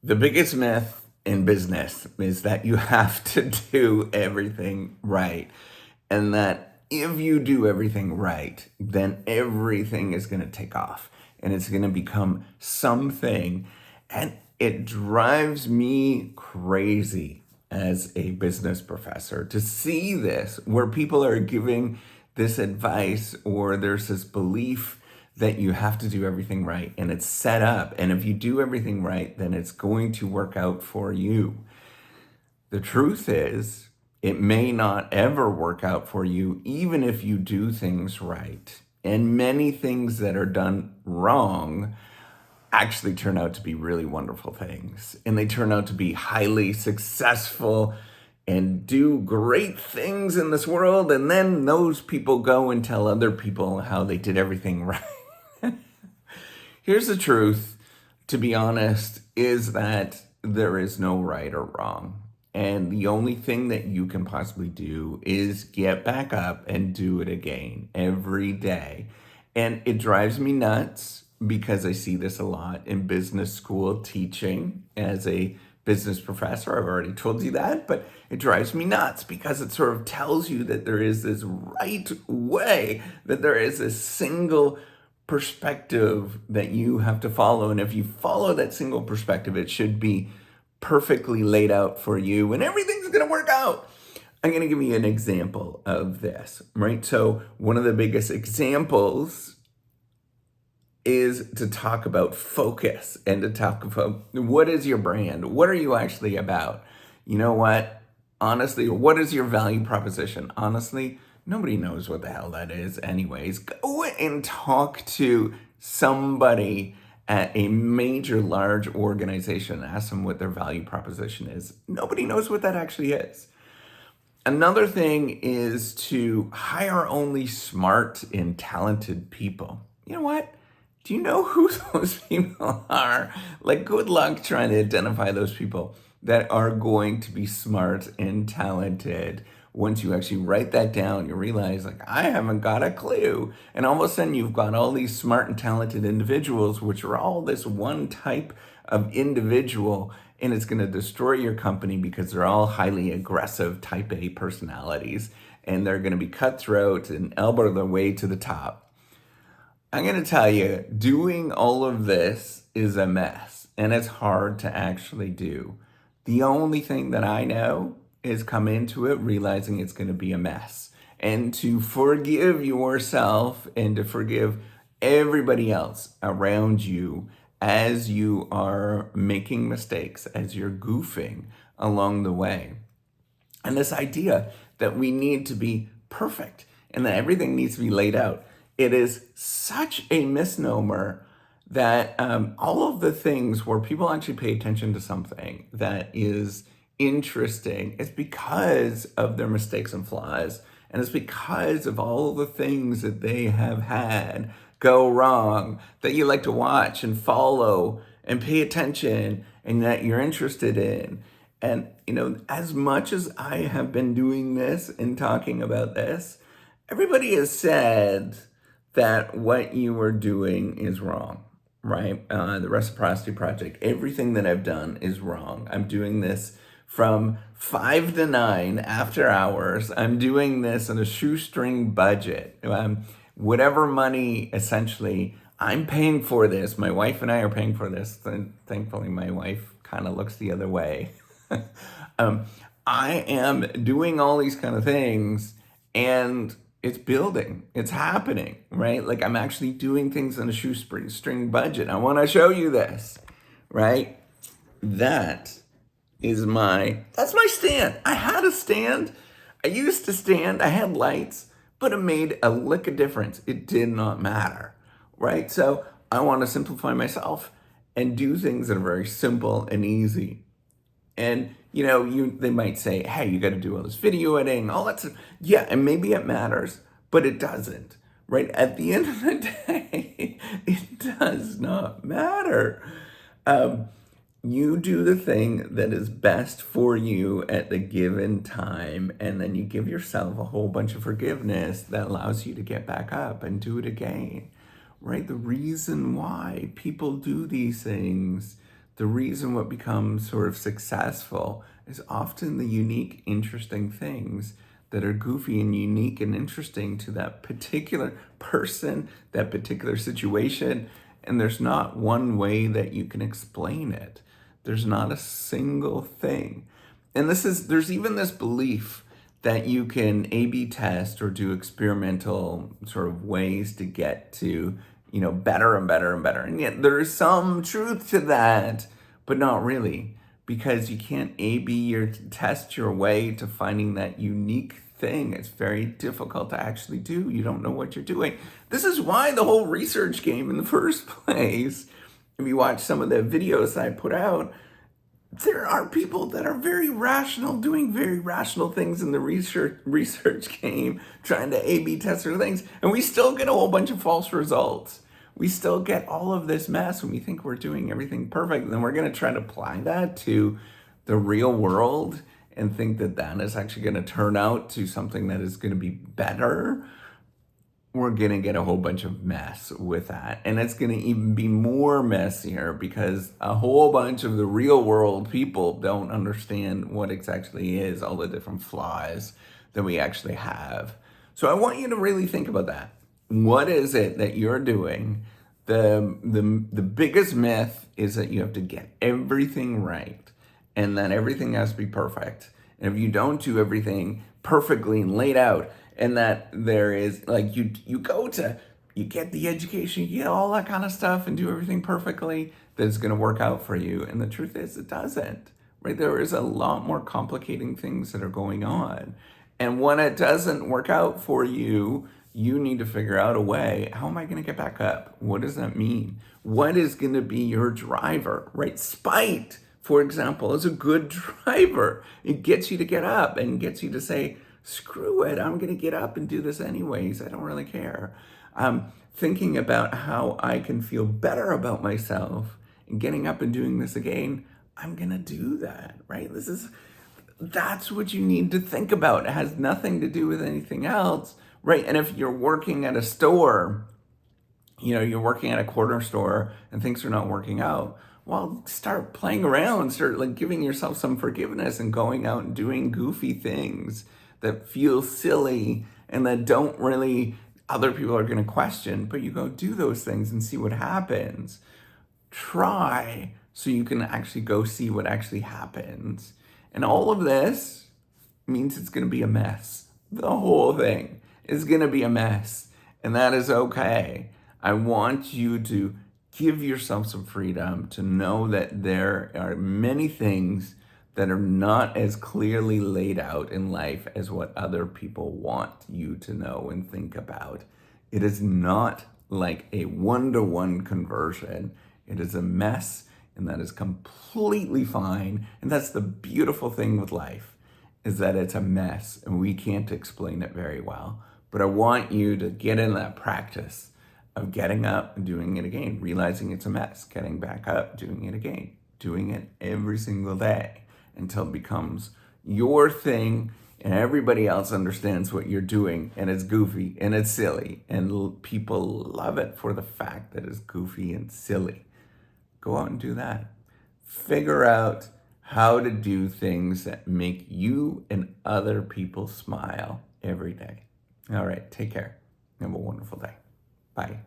The biggest myth in business is that you have to do everything right. And that if you do everything right, then everything is going to take off and it's going to become something. And it drives me crazy as a business professor to see this where people are giving this advice or there's this belief that you have to do everything right and it's set up. And if you do everything right, then it's going to work out for you. The truth is, it may not ever work out for you, even if you do things right. And many things that are done wrong actually turn out to be really wonderful things. And they turn out to be highly successful and do great things in this world. And then those people go and tell other people how they did everything right. Here's the truth, to be honest, is that there is no right or wrong. And the only thing that you can possibly do is get back up and do it again every day. And it drives me nuts because I see this a lot in business school teaching as a business professor. I've already told you that, but it drives me nuts because it sort of tells you that there is this right way, that there is a single perspective that you have to follow. And if you follow that single perspective, it should be perfectly laid out for you and everything's going to work out. I'm going to give you an example of this, right? So, one of the biggest examples is to talk about focus and to talk about what is your brand? What are you actually about? You know what? Honestly, what is your value proposition? Honestly, nobody knows what the hell that is, anyways. Go and talk to somebody at a major large organization and ask them what their value proposition is. Nobody knows what that actually is. Another thing is to hire only smart and talented people. You know what? Do you know who those people are? Like, good luck trying to identify those people that are going to be smart and talented. Once you actually write that down, you realize, like, I haven't got a clue. And all of a sudden, you've got all these smart and talented individuals, which are all this one type of individual, and it's going to destroy your company because they're all highly aggressive type A personalities, and they're going to be cutthroat and elbow their way to the top. I'm going to tell you, doing all of this is a mess and it's hard to actually do. The only thing that I know is come into it realizing it's going to be a mess and to forgive yourself and to forgive everybody else around you as you are making mistakes, as you're goofing along the way. And this idea that we need to be perfect and that everything needs to be laid out. It is such a misnomer that all of the things where people actually pay attention to something that is interesting is because of their mistakes and flaws. And it's because of all the things that they have had go wrong that you like to watch and follow and pay attention and that you're interested in. And, as much as I have been doing this and talking about this, everybody has said that what you are doing is wrong, right? The Reciprocity Project, everything that I've done is wrong. I'm doing this from 5 to 9 after hours. I'm doing this on a shoestring budget. Whatever money, essentially, I'm paying for this. My wife and I are paying for this. And thankfully, my wife kind of looks the other way. I am doing all these kind of things and it's building, it's happening, right? Like, I'm actually doing things on a shoestring budget. I want to show you this, right? That's my stand. I had a stand. I used to stand. I had lights, but it made a lick of difference. It did not matter, right? So I want to simplify myself and do things that are very simple and easy. And they might say, hey, you got to do all this video editing, all that stuff. Yeah, and maybe it matters, but it doesn't, right? At the end of the day, it does not matter. You do the thing that is best for you at the given time, and then you give yourself a whole bunch of forgiveness that allows you to get back up and do it again, right? The reason why people do these things, The reason what becomes sort of successful is often the unique, interesting things that are goofy and unique and interesting to that particular person, that particular situation. And there's not one way that you can explain it. There's not a single thing. And there's even this belief that you can A/B test or do experimental sort of ways to get to, better and better and better. And yet there is some truth to that, but not really, because you can't A/B or test your way to finding that unique thing. It's very difficult to actually do. You don't know what you're doing. This is why the whole research game in the first place. If you watch some of the videos I put out, there are people that are very rational, doing very rational things in the research game, trying to A/B test their things, and we still get a whole bunch of false results. We still get all of this mess when we think we're doing everything perfect, and then we're going to try to apply that to the real world and think that that is actually going to turn out to something that is going to be better. We're going to get a whole bunch of mess with that. And it's going to even be more messier because a whole bunch of the real world people don't understand what exactly is all the different flaws that we actually have. So I want you to really think about that. What is it that you're doing? The biggest myth is that you have to get everything right and that everything has to be perfect. And if you don't do everything perfectly and laid out, and that there is like you get the education, you get all that kind of stuff and do everything perfectly, that it's going to work out for you. And the truth is it doesn't, right? There is a lot more complicating things that are going on. And when it doesn't work out for you, you need to figure out a way. How am I going to get back up? What does that mean? What is going to be your driver, right? Spite, for example, is a good driver. It gets you to get up and gets you to say, screw it, I'm going to get up and do this anyways. I don't really care. Thinking about how I can feel better about myself and getting up and doing this again, I'm going to do that, right? That's what you need to think about. It has nothing to do with anything else, right? And if you're working at a store, you're working at a corner store and things are not working out, well, start playing around, start like giving yourself some forgiveness and going out and doing goofy things that feel silly and that don't really, other people are going to question, but you go do those things and see what happens. Try so you can actually go see what actually happens. And all of this means it's going to be a mess. The whole thing is going to be a mess. And that is okay. I want you to give yourself some freedom to know that there are many things that are not as clearly laid out in life as what other people want you to know and think about. It is not like a one-to-one conversion. It is a mess, and that is completely fine. And that's the beautiful thing with life, is that it's a mess, and we can't explain it very well. But I want you to get in that practice of getting up and doing it again, realizing it's a mess, getting back up, doing it again, doing it every single day until it becomes your thing and everybody else understands what you're doing and it's goofy and it's silly and people love it for the fact that it's goofy and silly. Go out and do that. Figure out how to do things that make you and other people smile every day. All right, take care. Have a wonderful day. Bye.